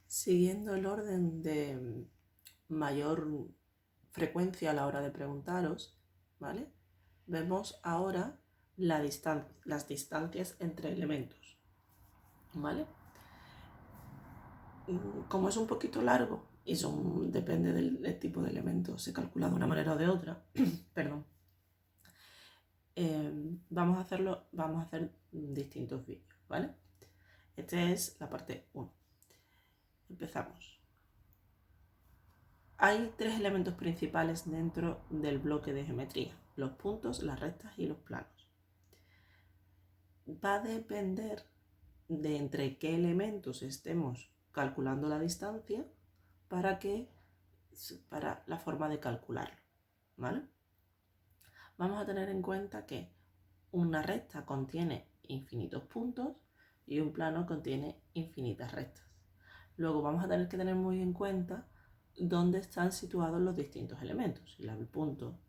Siguiendo el orden de mayor frecuencia a la hora de preguntaros, ¿vale? Vemos ahora las distancias entre elementos, ¿vale? Como es un poquito largo y depende del tipo de elemento, se calcula de una manera o de otra, perdón. Vamos a hacer distintos vídeos, ¿vale? Esta es la parte 1. Empezamos. Hay tres elementos principales dentro del bloque de geometría: los puntos, las rectas y los planos. Va a depender de entre qué elementos estemos calculando la distancia para la forma de calcularlo, ¿vale? Vamos a tener en cuenta que una recta contiene infinitos puntos y un plano contiene infinitas rectas. Luego vamos a tener que tener muy en cuenta dónde están situados los distintos elementos. Si el punto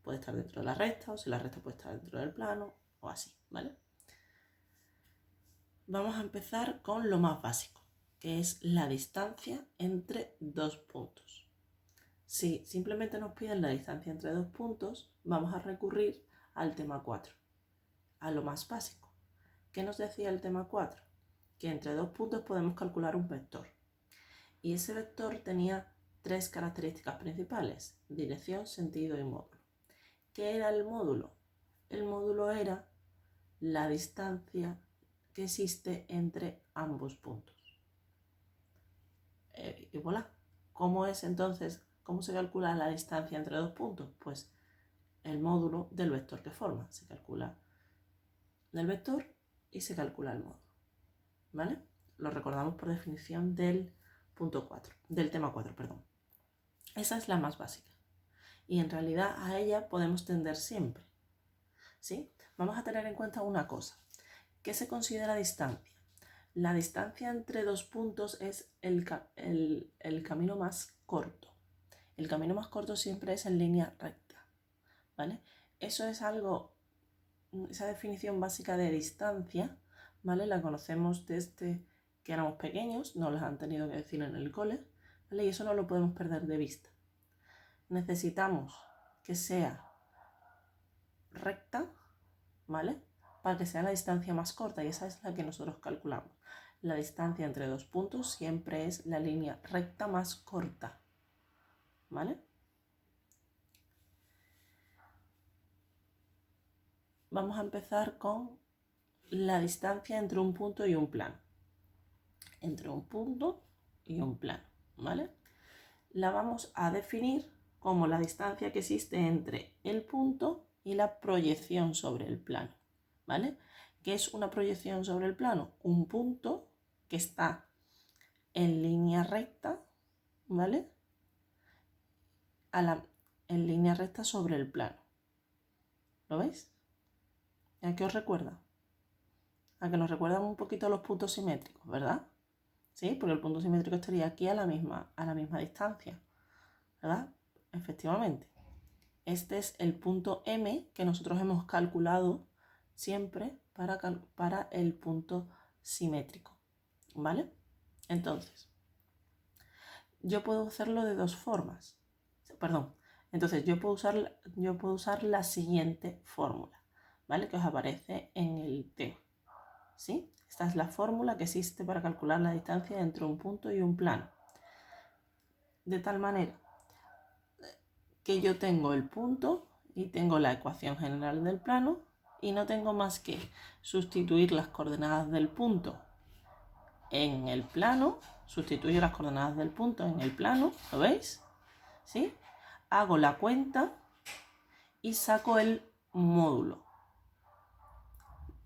puede estar dentro de la recta o si la recta puede estar dentro del plano o así, ¿vale? Vamos a empezar con lo más básico, que es la distancia entre dos puntos. Si simplemente nos piden la distancia entre dos puntos, vamos a recurrir al tema 4, a lo más básico. ¿Qué nos decía el tema 4? Que entre dos puntos podemos calcular un vector. Y ese vector tenía tres características principales: dirección, sentido y módulo. ¿Qué era el módulo? El módulo era la distancia que existe entre ambos puntos. Y voilà. ¿Cómo es entonces? ¿Cómo se calcula la distancia entre dos puntos? Pues el módulo del vector que forma. Se calcula el vector y se calcula el módulo, ¿vale? Lo recordamos por definición del punto 4, del tema 4, perdón. Esa es la más básica. Y en realidad a ella podemos tender siempre, ¿sí? Vamos a tener en cuenta una cosa. ¿Qué se considera distancia? La distancia entre dos puntos es el camino más corto. El camino más corto siempre es en línea recta, ¿vale? Eso es algo, esa definición básica de distancia, ¿vale? La conocemos desde que éramos pequeños, nos las han tenido que decir en el cole, ¿vale? Y eso no lo podemos perder de vista. Necesitamos que sea recta, ¿vale? Para que sea la distancia más corta, y esa es la que nosotros calculamos. La distancia entre dos puntos siempre es la línea recta más corta, ¿vale? Vamos a empezar con la distancia entre un punto y un plano. Entre un punto y un plano, ¿vale? La vamos a definir como la distancia que existe entre el punto y la proyección sobre el plano, ¿vale? ¿Qué es una proyección sobre el plano? Un punto que está en línea recta, ¿vale? En línea recta sobre el plano. ¿Lo veis? ¿A qué os recuerda? A que nos recuerdan un poquito a los puntos simétricos, ¿verdad? Sí, porque el punto simétrico estaría aquí a la misma distancia, ¿verdad? Efectivamente. Este es el punto M que nosotros hemos calculado siempre para el punto simétrico, ¿vale? Entonces, yo puedo hacerlo de dos formas. Perdón. Entonces, yo puedo usar la siguiente fórmula, ¿vale? Que os aparece en el tema, ¿sí? Esta es la fórmula que existe para calcular la distancia entre un punto y un plano. De tal manera que yo tengo el punto y tengo la ecuación general del plano y no tengo más que sustituir las coordenadas del punto en el plano, sustituyo las coordenadas del punto en el plano, ¿lo veis? ¿Sí? Hago la cuenta y saco el módulo.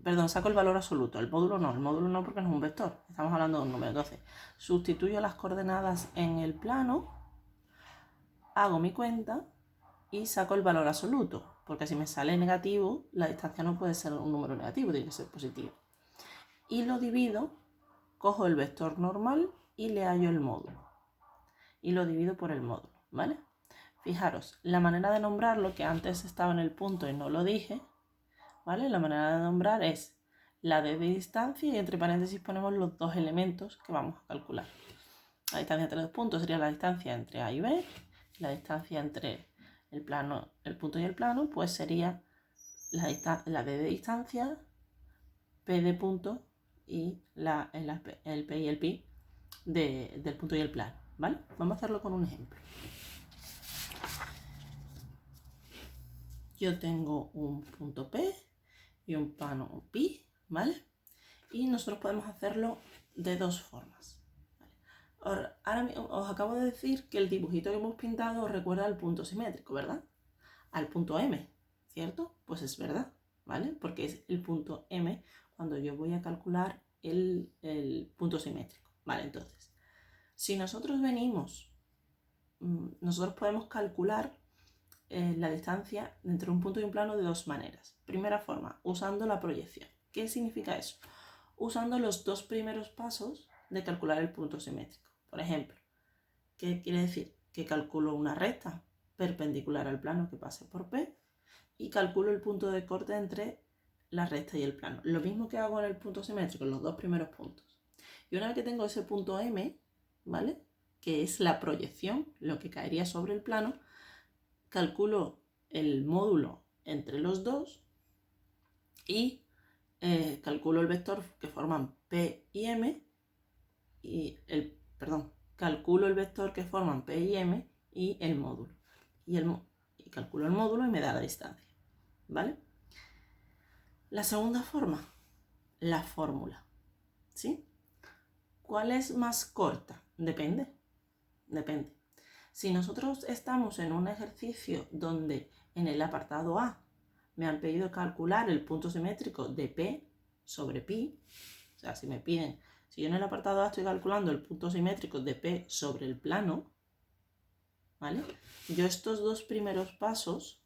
Perdón, saco el valor absoluto, el módulo no porque no es un vector, estamos hablando de un número. Entonces, sustituyo las coordenadas en el plano, hago mi cuenta y saco el valor absoluto, porque si me sale negativo, la distancia no puede ser un número negativo, tiene que ser positivo. Y lo divido, cojo el vector normal y le hallo el módulo. Y lo divido por el módulo, ¿vale? Fijaros, la manera de nombrarlo, que antes estaba en el punto y no lo dije, ¿vale? La manera de nombrar es la d de distancia y entre paréntesis ponemos los dos elementos que vamos a calcular. La distancia entre dos puntos sería la distancia entre A y B. La distancia entre el punto y el plano, pues sería la D de distancia, P de punto y el P y el pi del punto y el plano, ¿vale? Vamos a hacerlo con un ejemplo. Yo tengo un punto P y un plano pi, ¿vale? Y nosotros podemos hacerlo de dos formas. ¿Vale? Ahora os acabo de decir que el dibujito que hemos pintado os recuerda al punto simétrico, ¿verdad? Al punto M, ¿cierto? Pues es verdad, ¿vale? Porque es el punto M cuando yo voy a calcular el punto simétrico. Vale, entonces, si nosotros nosotros podemos calcular la distancia entre un punto y un plano de dos maneras. Primera forma, usando la proyección. ¿Qué significa eso? Usando los dos primeros pasos de calcular el punto simétrico. Por ejemplo, ¿qué quiere decir? Que calculo una recta perpendicular al plano que pase por P y calculo el punto de corte entre la recta y el plano. Lo mismo que hago en el punto simétrico, en los dos primeros puntos. Y una vez que tengo ese punto M, ¿vale? Que es la proyección, lo que caería sobre el plano, calculo el módulo entre los dos y calculo el vector que forman P y M calculo el vector que forman P y M y el módulo. Y calculo el módulo y me da la distancia, ¿vale? La segunda forma, la fórmula, ¿sí? ¿Cuál es más corta? Depende. Si nosotros estamos en un ejercicio donde en el apartado A me han pedido calcular el punto simétrico de P sobre pi, o sea, si yo en el apartado A estoy calculando el punto simétrico de P sobre el plano, ¿vale? Yo estos dos primeros pasos,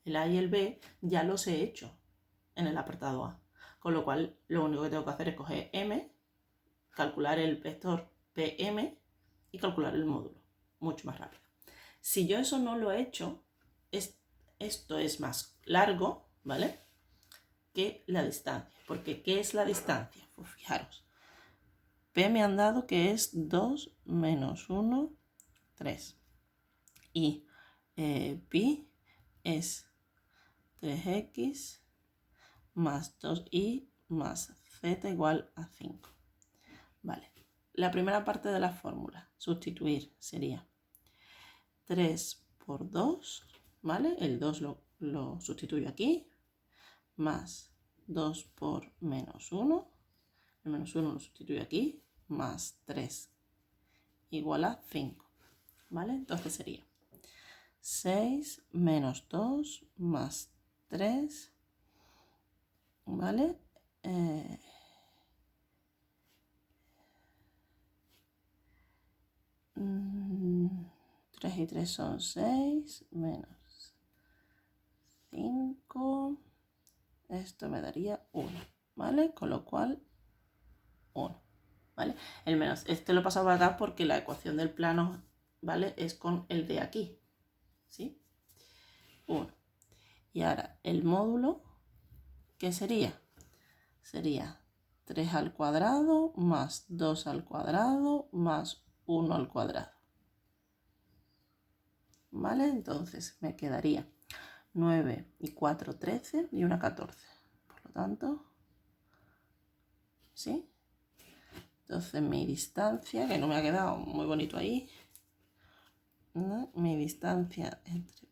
el A y el B, ya los he hecho en el apartado A, con lo cual lo único que tengo que hacer es coger M, calcular el vector PM y calcular el módulo, mucho más rápido. Si yo eso no lo he hecho, esto es más largo, ¿vale? Que la distancia. Porque ¿qué es la distancia? Pues fijaros, P me han dado que es 2 menos 1, 3. Y pi es 3x más 2y más z igual a 5. Vale. La primera parte de la fórmula, sustituir, sería 3 por 2, ¿vale? El 2 lo sustituyo aquí, más 2 por menos 1, el menos 1 lo sustituyo aquí, más 3 igual a 5, ¿vale? Entonces sería 6 menos 2 más 3, ¿vale? 3 y 3 son 6, menos 5, esto me daría 1, ¿vale? Con lo cual 1, ¿vale? El menos, este lo he pasado para acá porque la ecuación del plano, ¿vale? Es con el de aquí, ¿sí? 1. Y ahora el módulo, ¿qué sería? Sería 3 al cuadrado más 2 al cuadrado más 1 al cuadrado. ¿Vale? Entonces me quedaría 9 y 4, 13 y 1, 14. Por lo tanto, ¿sí? Entonces mi distancia, que no me ha quedado muy bonito ahí, ¿no? Mi distancia entre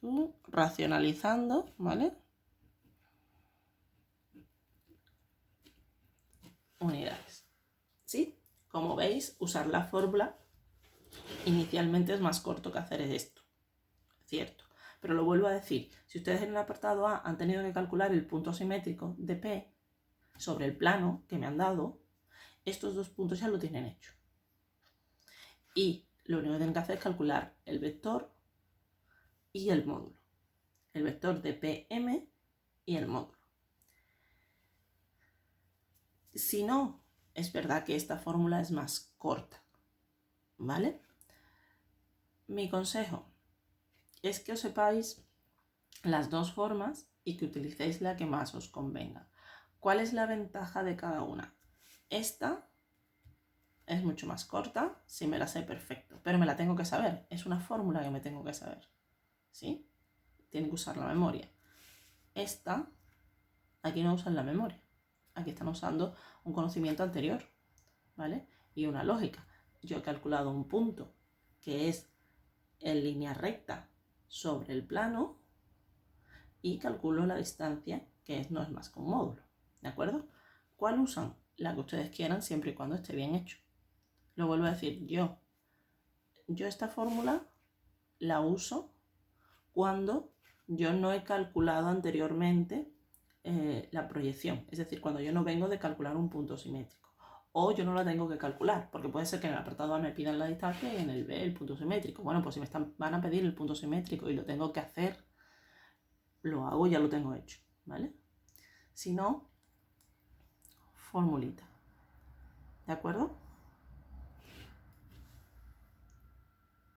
Q, racionalizando, ¿vale? Unidades. ¿Sí? Como veis, usar la fórmula inicialmente es más corto que hacer esto, ¿cierto? Pero lo vuelvo a decir, si ustedes en el apartado A han tenido que calcular el punto simétrico de P sobre el plano que me han dado, estos dos puntos ya lo tienen hecho. Y lo único que tienen que hacer es calcular el vector y el módulo. El vector de PM y el módulo. Si no, es verdad que esta fórmula es más corta, ¿vale? Mi consejo es que os sepáis las dos formas y que utilicéis la que más os convenga. ¿Cuál es la ventaja de cada una? Esta es es mucho más corta, si me la sé perfecto, pero me la tengo que saber, es una fórmula que me tengo que saber, ¿sí? Tiene que usar la memoria. Esta, aquí no usan la memoria, aquí están usando un conocimiento anterior, ¿vale? Y una lógica. Yo he calculado un punto que es en línea recta sobre el plano y calculo la distancia, que no es más que un módulo, ¿de acuerdo? ¿Cuál usan? La que ustedes quieran, siempre y cuando esté bien hecho. Lo vuelvo a decir, yo esta fórmula la uso cuando yo no he calculado anteriormente la proyección, es decir, cuando yo no vengo de calcular un punto simétrico, o yo no la tengo que calcular, porque puede ser que en el apartado A me pidan la distancia y en el B el punto simétrico. Bueno, pues si van a pedir el punto simétrico y lo tengo que hacer, lo hago y ya lo tengo hecho, ¿vale? Si no, formulita, ¿de acuerdo?